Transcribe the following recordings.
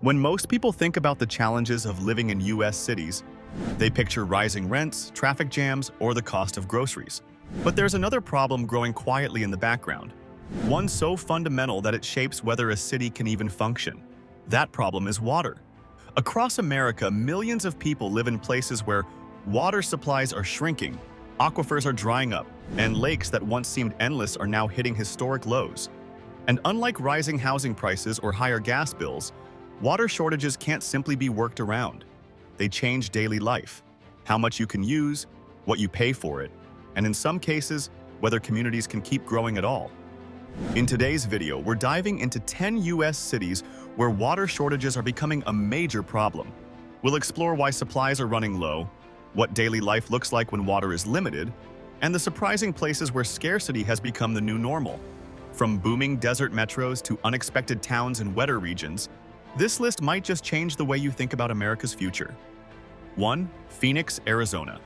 When most people think about the challenges of living in U.S. cities, they picture rising rents, traffic jams, or the cost of groceries. But there's another problem growing quietly in the background, one so fundamental that it shapes whether a city can even function. That problem is water. Across America, millions of people live in places where water supplies are shrinking, aquifers are drying up, and lakes that once seemed endless are now hitting historic lows. And unlike rising housing prices or higher gas bills, water shortages can't simply be worked around. They change daily life, how much you can use, what you pay for it, and in some cases, whether communities can keep growing at all. In today's video, we're diving into 10 U.S. cities where water shortages are becoming a major problem. We'll explore why supplies are running low, what daily life looks like when water is limited, and the surprising places where scarcity has become the new normal. From booming desert metros to unexpected towns in wetter regions, this list might just change the way you think about America's future. 1. Phoenix, Arizona.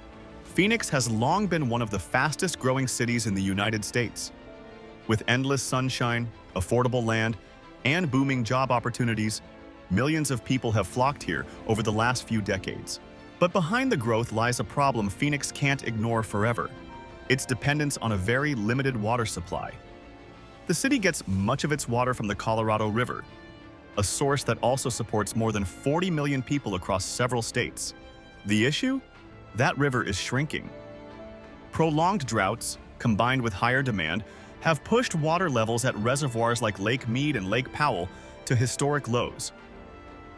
Phoenix has long been one of the fastest-growing cities in the United States. With endless sunshine, affordable land, and booming job opportunities, millions of people have flocked here over the last few decades. But behind the growth lies a problem Phoenix can't ignore forever: its dependence on a very limited water supply. The city gets much of its water from the Colorado River, a source that also supports more than 40 million people across several states. The issue? That river is shrinking. Prolonged droughts, combined with higher demand, have pushed water levels at reservoirs like Lake Mead and Lake Powell to historic lows.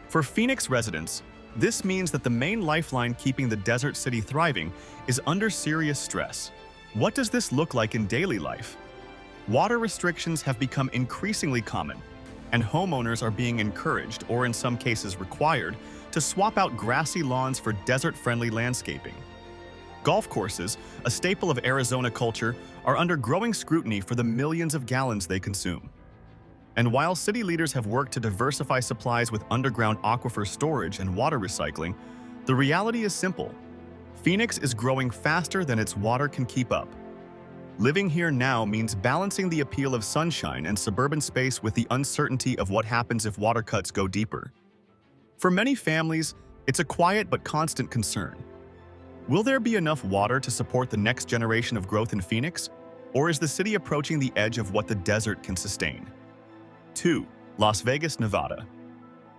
For Phoenix residents, this means that the main lifeline keeping the desert city thriving is under serious stress. What does this look like in daily life? Water restrictions have become increasingly common, and homeowners are being encouraged, or in some cases required, to swap out grassy lawns for desert-friendly landscaping. Golf courses, a staple of Arizona culture, are under growing scrutiny for the millions of gallons they consume. And while city leaders have worked to diversify supplies with underground aquifer storage and water recycling, the reality is simple: Phoenix is growing faster than its water can keep up. Living here now means balancing the appeal of sunshine and suburban space with the uncertainty of what happens if water cuts go deeper. For many families, it's a quiet but constant concern. Will there be enough water to support the next generation of growth in Phoenix? Or is the city approaching the edge of what the desert can sustain? 2. Las Vegas, Nevada.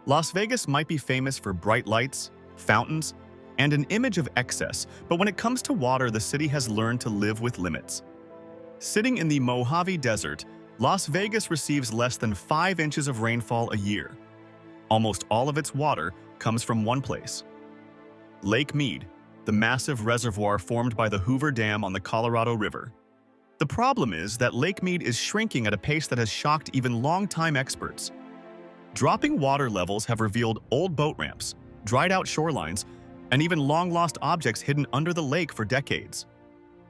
Las Vegas might be famous for bright lights, fountains, and an image of excess, but when it comes to water, the city has learned to live with limits. Sitting in the Mojave Desert, Las Vegas receives less than 5 inches of rainfall a year. Almost all of its water comes from one place: Lake Mead, the massive reservoir formed by the Hoover Dam on the Colorado River. The problem is that Lake Mead is shrinking at a pace that has shocked even longtime experts. Dropping water levels have revealed old boat ramps, dried-out shorelines, and even long-lost objects hidden under the lake for decades.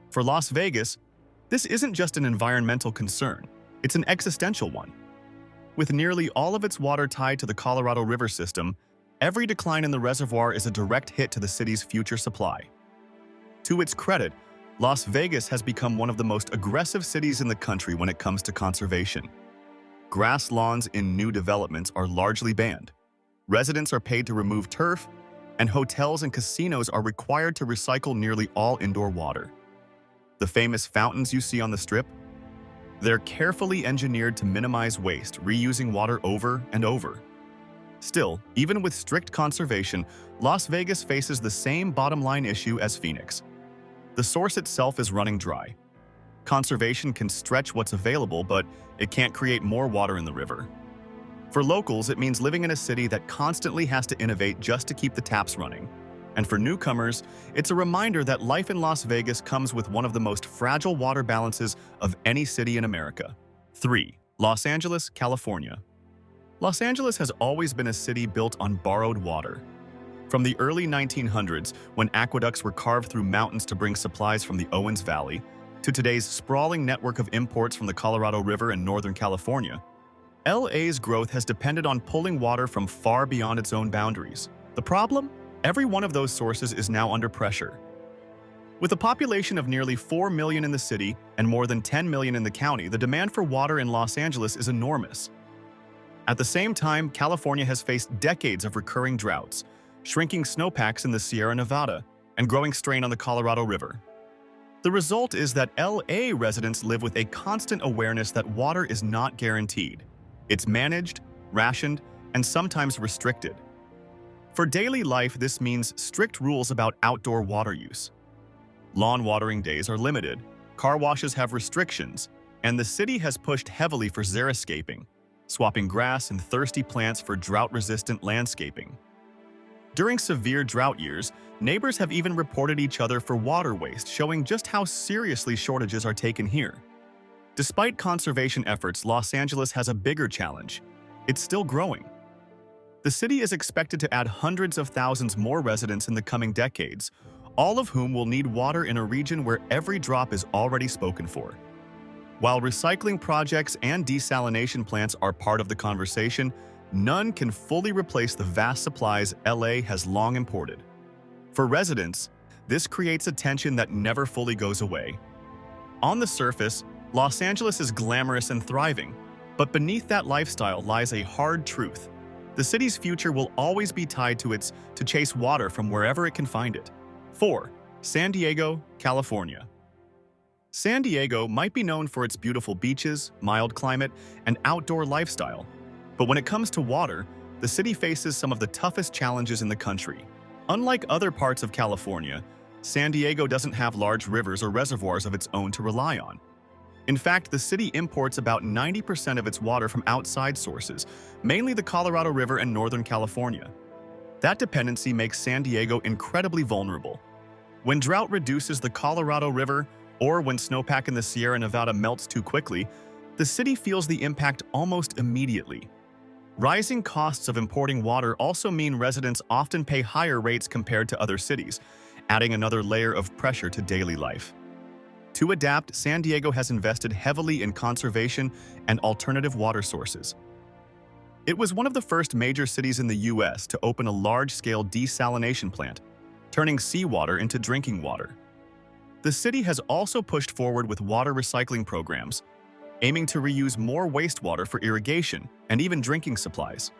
For Las Vegas, this isn't just an environmental concern, it's an existential one. With nearly all of its water tied to the Colorado River system, every decline in the reservoir is a direct hit to the city's future supply. To its credit, Las Vegas has become one of the most aggressive cities in the country when it comes to conservation. Grass lawns in new developments are largely banned. Residents are paid to remove turf, and hotels and casinos are required to recycle nearly all indoor water. The famous fountains you see on the Strip? They're carefully engineered to minimize waste, reusing water over and over. Still, even with strict conservation, Las Vegas faces the same bottom-line issue as Phoenix. The source itself is running dry. Conservation can stretch what's available, but it can't create more water in the river. For locals, it means living in a city that constantly has to innovate just to keep the taps running. And for newcomers, it's a reminder that life in Las Vegas comes with one of the most fragile water balances of any city in America. 3. Los Angeles, California. Los Angeles has always been a city built on borrowed water. From the early 1900s, when aqueducts were carved through mountains to bring supplies from the Owens Valley, to today's sprawling network of imports from the Colorado River and Northern California, LA's growth has depended on pulling water from far beyond its own boundaries. The problem? Every one of those sources is now under pressure. With a population of nearly 4 million in the city and more than 10 million in the county, the demand for water in Los Angeles is enormous. At the same time, California has faced decades of recurring droughts, shrinking snowpacks in the Sierra Nevada, and growing strain on the Colorado River. The result is that LA residents live with a constant awareness that water is not guaranteed. It's managed, rationed, and sometimes restricted. For daily life, this means strict rules about outdoor water use. Lawn watering days are limited, car washes have restrictions, and the city has pushed heavily for xeriscaping, swapping grass and thirsty plants for drought-resistant landscaping. During severe drought years, neighbors have even reported each other for water waste, showing just how seriously shortages are taken here. Despite conservation efforts, Los Angeles has a bigger challenge. It's still growing. The city is expected to add hundreds of thousands more residents in the coming decades, all of whom will need water in a region where every drop is already spoken for. While recycling projects and desalination plants are part of the conversation, none can fully replace the vast supplies LA has long imported. For residents, this creates a tension that never fully goes away. On the surface, Los Angeles is glamorous and thriving, but beneath that lifestyle lies a hard truth. The city's future will always be tied to chase water from wherever it can find it. 4. San Diego, California. San Diego might be known for its beautiful beaches, mild climate, and outdoor lifestyle. But when it comes to water, the city faces some of the toughest challenges in the country. Unlike other parts of California, San Diego doesn't have large rivers or reservoirs of its own to rely on. In fact, the city imports about 90% of its water from outside sources, mainly the Colorado River and Northern California. That dependency makes San Diego incredibly vulnerable. When drought reduces the Colorado River, or when snowpack in the Sierra Nevada melts too quickly, the city feels the impact almost immediately. Rising costs of importing water also mean residents often pay higher rates compared to other cities, adding another layer of pressure to daily life. To adapt, San Diego has invested heavily in conservation and alternative water sources. It was one of the first major cities in the U.S. to open a large-scale desalination plant, turning seawater into drinking water. The city has also pushed forward with water recycling programs, aiming to reuse more wastewater for irrigation and even drinking supplies.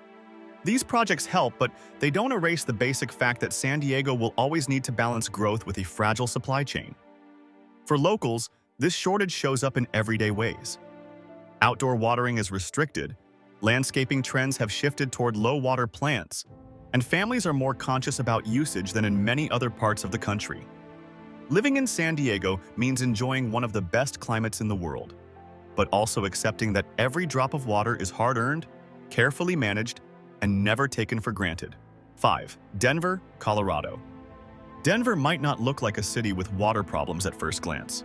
These projects help, but they don't erase the basic fact that San Diego will always need to balance growth with a fragile supply chain. For locals, this shortage shows up in everyday ways. Outdoor watering is restricted, landscaping trends have shifted toward low-water plants, and families are more conscious about usage than in many other parts of the country. Living in San Diego means enjoying one of the best climates in the world, but also accepting that every drop of water is hard-earned, carefully managed, and never taken for granted. 5. Denver, Colorado. Denver might not look like a city with water problems at first glance.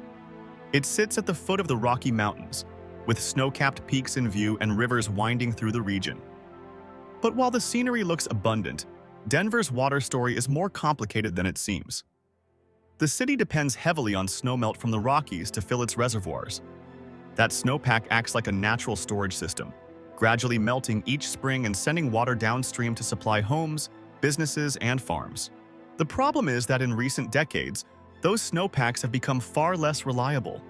It sits at the foot of the Rocky Mountains, with snow-capped peaks in view and rivers winding through the region. But while the scenery looks abundant, Denver's water story is more complicated than it seems. The city depends heavily on snowmelt from the Rockies to fill its reservoirs. That snowpack acts like a natural storage system, gradually melting each spring and sending water downstream to supply homes, businesses, and farms. The problem is that in recent decades, those snowpacks have become far less reliable.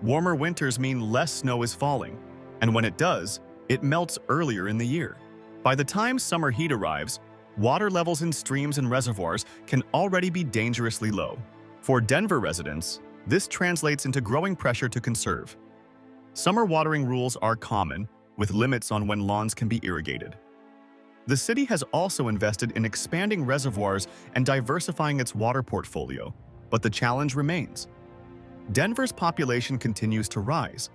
Warmer winters mean less snow is falling, and when it does, it melts earlier in the year. By the time summer heat arrives, water levels in streams and reservoirs can already be dangerously low. For Denver residents, this translates into growing pressure to conserve. Summer watering rules are common, with limits on when lawns can be irrigated. The city has also invested in expanding reservoirs and diversifying its water portfolio, but the challenge remains. Denver's population continues to rise,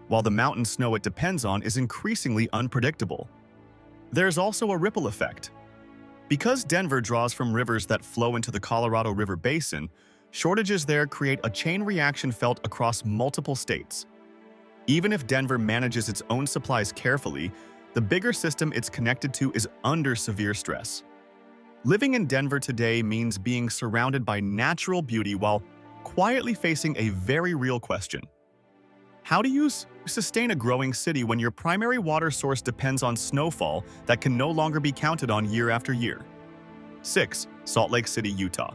while the mountain snow it depends on is increasingly unpredictable. There's also a ripple effect. Because Denver draws from rivers that flow into the Colorado River Basin, shortages there create a chain reaction felt across multiple states. Even if Denver manages its own supplies carefully, the bigger system it's connected to is under severe stress. Living in Denver today means being surrounded by natural beauty while quietly facing a very real question. How do you sustain a growing city when your primary water source depends on snowfall that can no longer be counted on year after year? 6. Salt Lake City, Utah.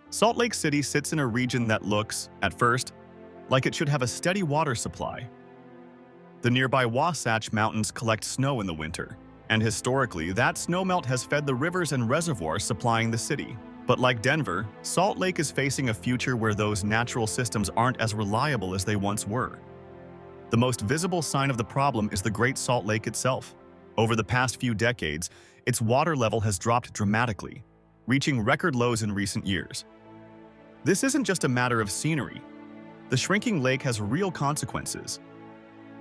Salt Lake City sits in a region that looks, at first, like it should have a steady water supply. The nearby Wasatch Mountains collect snow in the winter, and historically, that snowmelt has fed the rivers and reservoirs supplying the city. But like Denver, Salt Lake is facing a future where those natural systems aren't as reliable as they once were. The most visible sign of the problem is the Great Salt Lake itself. Over the past few decades, its water level has dropped dramatically, reaching record lows in recent years. This isn't just a matter of scenery. The shrinking lake has real consequences.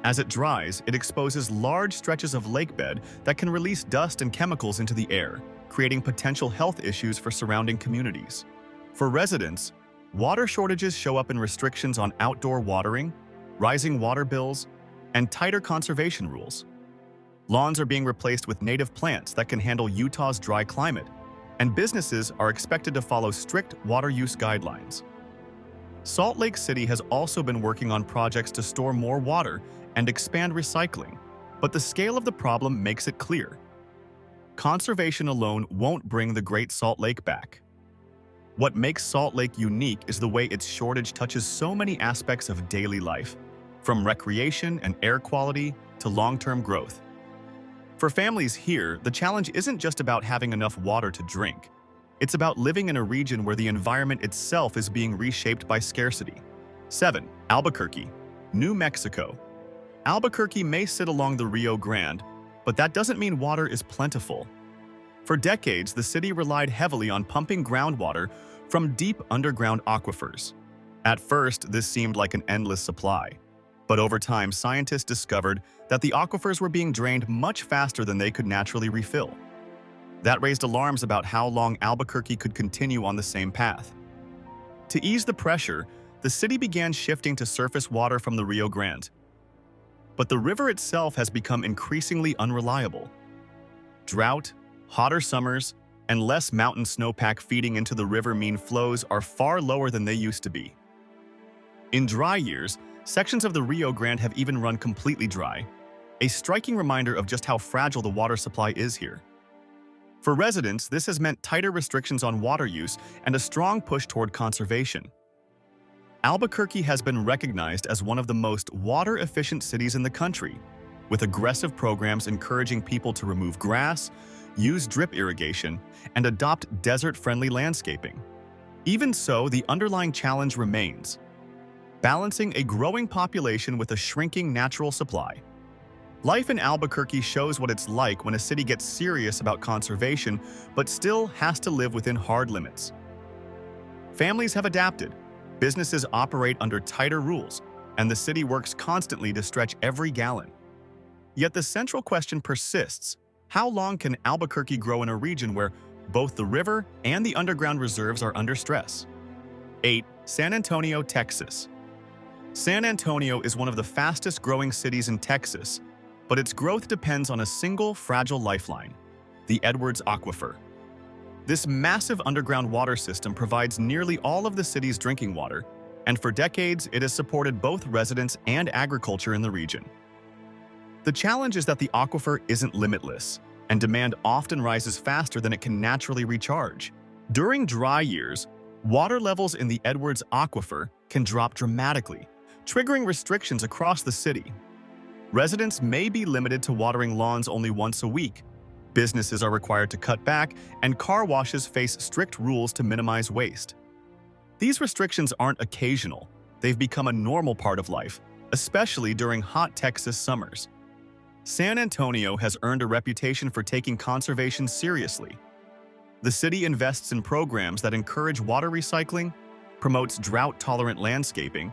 As it dries, it exposes large stretches of lakebed that can release dust and chemicals into the air, creating potential health issues for surrounding communities. For residents, water shortages show up in restrictions on outdoor watering, rising water bills, and tighter conservation rules. Lawns are being replaced with native plants that can handle Utah's dry climate, and businesses are expected to follow strict water use guidelines. Salt Lake City has also been working on projects to store more water and expand recycling, but the scale of the problem makes it clear. Conservation alone won't bring the Great Salt Lake back. What makes Salt Lake unique is the way its shortage touches so many aspects of daily life, from recreation and air quality to long-term growth. For families here, the challenge isn't just about having enough water to drink. It's about living in a region where the environment itself is being reshaped by scarcity. 7. Albuquerque, New Mexico. Albuquerque may sit along the Rio Grande, but that doesn't mean water is plentiful. For decades, the city relied heavily on pumping groundwater from deep underground aquifers. At first, this seemed like an endless supply. But over time, scientists discovered that the aquifers were being drained much faster than they could naturally refill. That raised alarms about how long Albuquerque could continue on the same path. To ease the pressure, the city began shifting to surface water from the Rio Grande. But the river itself has become increasingly unreliable. Drought, hotter summers, and less mountain snowpack feeding into the river mean flows are far lower than they used to be. In dry years, sections of the Rio Grande have even run completely dry, a striking reminder of just how fragile the water supply is here. For residents, this has meant tighter restrictions on water use and a strong push toward conservation. Albuquerque has been recognized as one of the most water-efficient cities in the country, with aggressive programs encouraging people to remove grass, use drip irrigation, and adopt desert-friendly landscaping. Even so, the underlying challenge remains: balancing a growing population with a shrinking natural supply. Life in Albuquerque shows what it's like when a city gets serious about conservation but still has to live within hard limits. Families have adapted, businesses operate under tighter rules, and the city works constantly to stretch every gallon. Yet the central question persists: how long can Albuquerque grow in a region where both the river and the underground reserves are under stress? 8. San Antonio, Texas. San Antonio is one of the fastest growing cities in Texas, but its growth depends on a single fragile lifeline: the Edwards Aquifer. This massive underground water system provides nearly all of the city's drinking water, and for decades it has supported both residents and agriculture in the region. The challenge is that the aquifer isn't limitless, and demand often rises faster than it can naturally recharge. During dry years, water levels in the Edwards Aquifer can drop dramatically, triggering restrictions across the city. Residents may be limited to watering lawns only once a week. Businesses are required to cut back, and car washes face strict rules to minimize waste. These restrictions aren't occasional. They've become a normal part of life, especially during hot Texas summers. San Antonio has earned a reputation for taking conservation seriously. The city invests in programs that encourage water recycling, promotes drought-tolerant landscaping,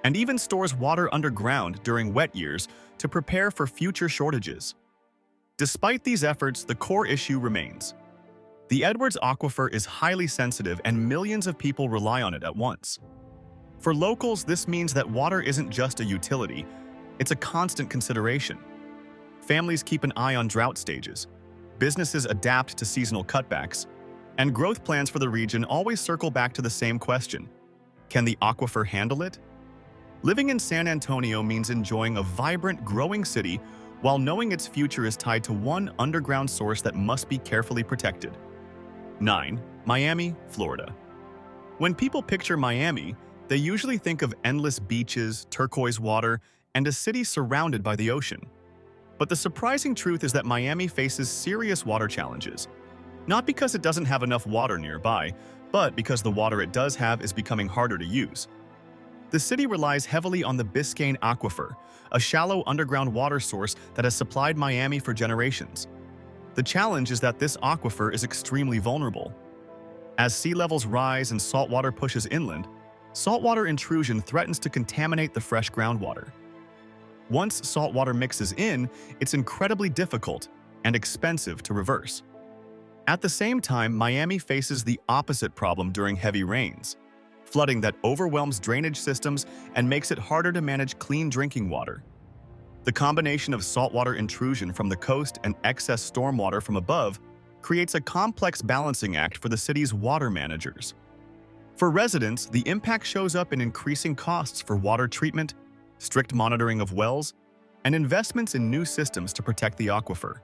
and even stores water underground during wet years to prepare for future shortages. Despite these efforts, the core issue remains. The Edwards Aquifer is highly sensitive and millions of people rely on it at once. For locals, this means that water isn't just a utility, it's a constant consideration. Families keep an eye on drought stages, businesses adapt to seasonal cutbacks, and growth plans for the region always circle back to the same question: can the aquifer handle it? Living in San Antonio means enjoying a vibrant, growing city while knowing its future is tied to one underground source that must be carefully protected. 9. Miami, Florida. When people picture Miami, they usually think of endless beaches, turquoise water, and a city surrounded by the ocean. But the surprising truth is that Miami faces serious water challenges. Not because it doesn't have enough water nearby, but because the water it does have is becoming harder to use. The city relies heavily on the Biscayne Aquifer, a shallow underground water source that has supplied Miami for generations. The challenge is that this aquifer is extremely vulnerable. As sea levels rise and saltwater pushes inland, saltwater intrusion threatens to contaminate the fresh groundwater. Once saltwater mixes in, it's incredibly difficult and expensive to reverse. At the same time, Miami faces the opposite problem during heavy rains: flooding that overwhelms drainage systems and makes it harder to manage clean drinking water. The combination of saltwater intrusion from the coast and excess stormwater from above creates a complex balancing act for the city's water managers. For residents, the impact shows up in increasing costs for water treatment, strict monitoring of wells, and investments in new systems to protect the aquifer.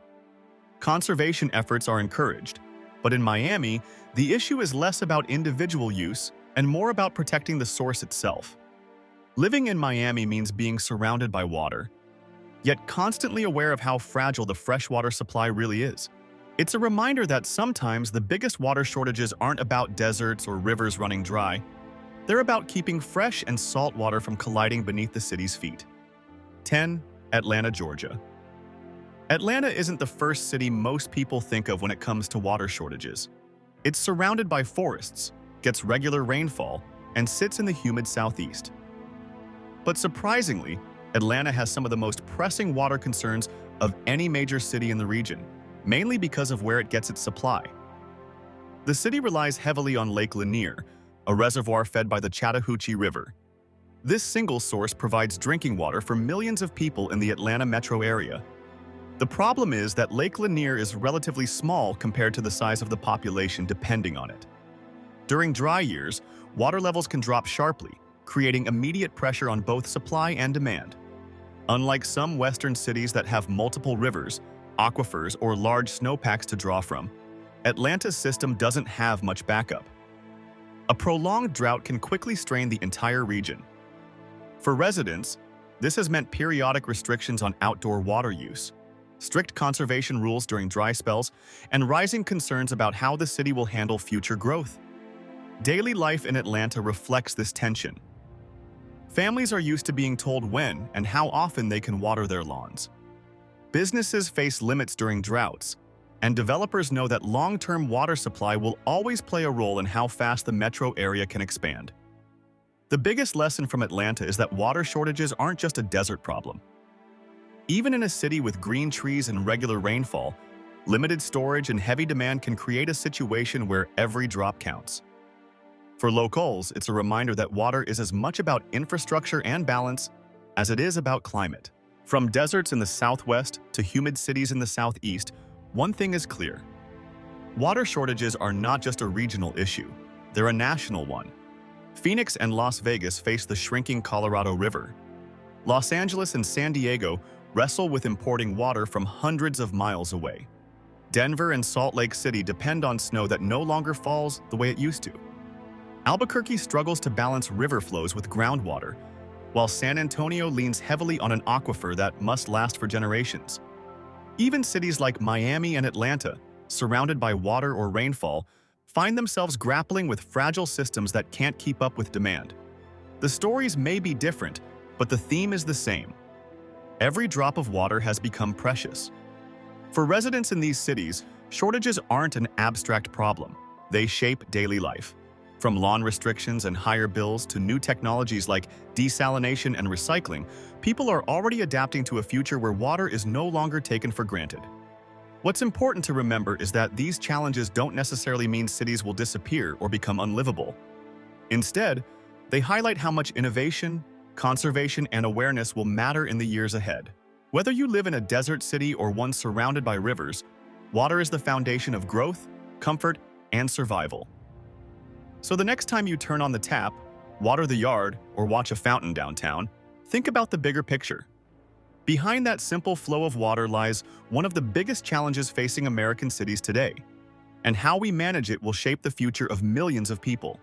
Conservation efforts are encouraged, but in Miami, the issue is less about individual use and more about protecting the source itself. Living in Miami means being surrounded by water, yet constantly aware of how fragile the freshwater supply really is. It's a reminder that sometimes the biggest water shortages aren't about deserts or rivers running dry. They're about keeping fresh and salt water from colliding beneath the city's feet. 10. Atlanta, Georgia. Atlanta isn't the first city most people think of when it comes to water shortages. It's surrounded by forests, gets regular rainfall, and sits in the humid southeast. But surprisingly, Atlanta has some of the most pressing water concerns of any major city in the region, mainly because of where it gets its supply. The city relies heavily on Lake Lanier, a reservoir fed by the Chattahoochee River. This single source provides drinking water for millions of people in the Atlanta metro area. The problem is that Lake Lanier is relatively small compared to the size of the population depending on it. During dry years, water levels can drop sharply, creating immediate pressure on both supply and demand. Unlike some western cities that have multiple rivers, aquifers, or large snowpacks to draw from, Atlanta's system doesn't have much backup. A prolonged drought can quickly strain the entire region. For residents, this has meant periodic restrictions on outdoor water use, strict conservation rules during dry spells, and rising concerns about how the city will handle future growth. Daily life in Atlanta reflects this tension. Families are used to being told when and how often they can water their lawns. Businesses face limits during droughts, and developers know that long-term water supply will always play a role in how fast the metro area can expand. The biggest lesson from Atlanta is that water shortages aren't just a desert problem. Even in a city with green trees and regular rainfall, limited storage and heavy demand can create a situation where every drop counts. For locals, it's a reminder that water is as much about infrastructure and balance as it is about climate. From deserts in the southwest to humid cities in the southeast, one thing is clear. Water shortages are not just a regional issue, they're a national one. Phoenix and Las Vegas face the shrinking Colorado River. Los Angeles and San Diego wrestle with importing water from hundreds of miles away. Denver and Salt Lake City depend on snow that no longer falls the way it used to. Albuquerque struggles to balance river flows with groundwater, while San Antonio leans heavily on an aquifer that must last for generations. Even cities like Miami and Atlanta, surrounded by water or rainfall, find themselves grappling with fragile systems that can't keep up with demand. The stories may be different, but the theme is the same. Every drop of water has become precious. For residents in these cities, shortages aren't an abstract problem. They shape daily life. From lawn restrictions and higher bills to new technologies like desalination and recycling, people are already adapting to a future where water is no longer taken for granted. What's important to remember is that these challenges don't necessarily mean cities will disappear or become unlivable. Instead, they highlight how much innovation, conservation, and awareness will matter in the years ahead. Whether you live in a desert city or one surrounded by rivers, water is the foundation of growth, comfort, and survival. So the next time you turn on the tap, water the yard, or watch a fountain downtown, think about the bigger picture. Behind that simple flow of water lies one of the biggest challenges facing American cities today, and how we manage it will shape the future of millions of people.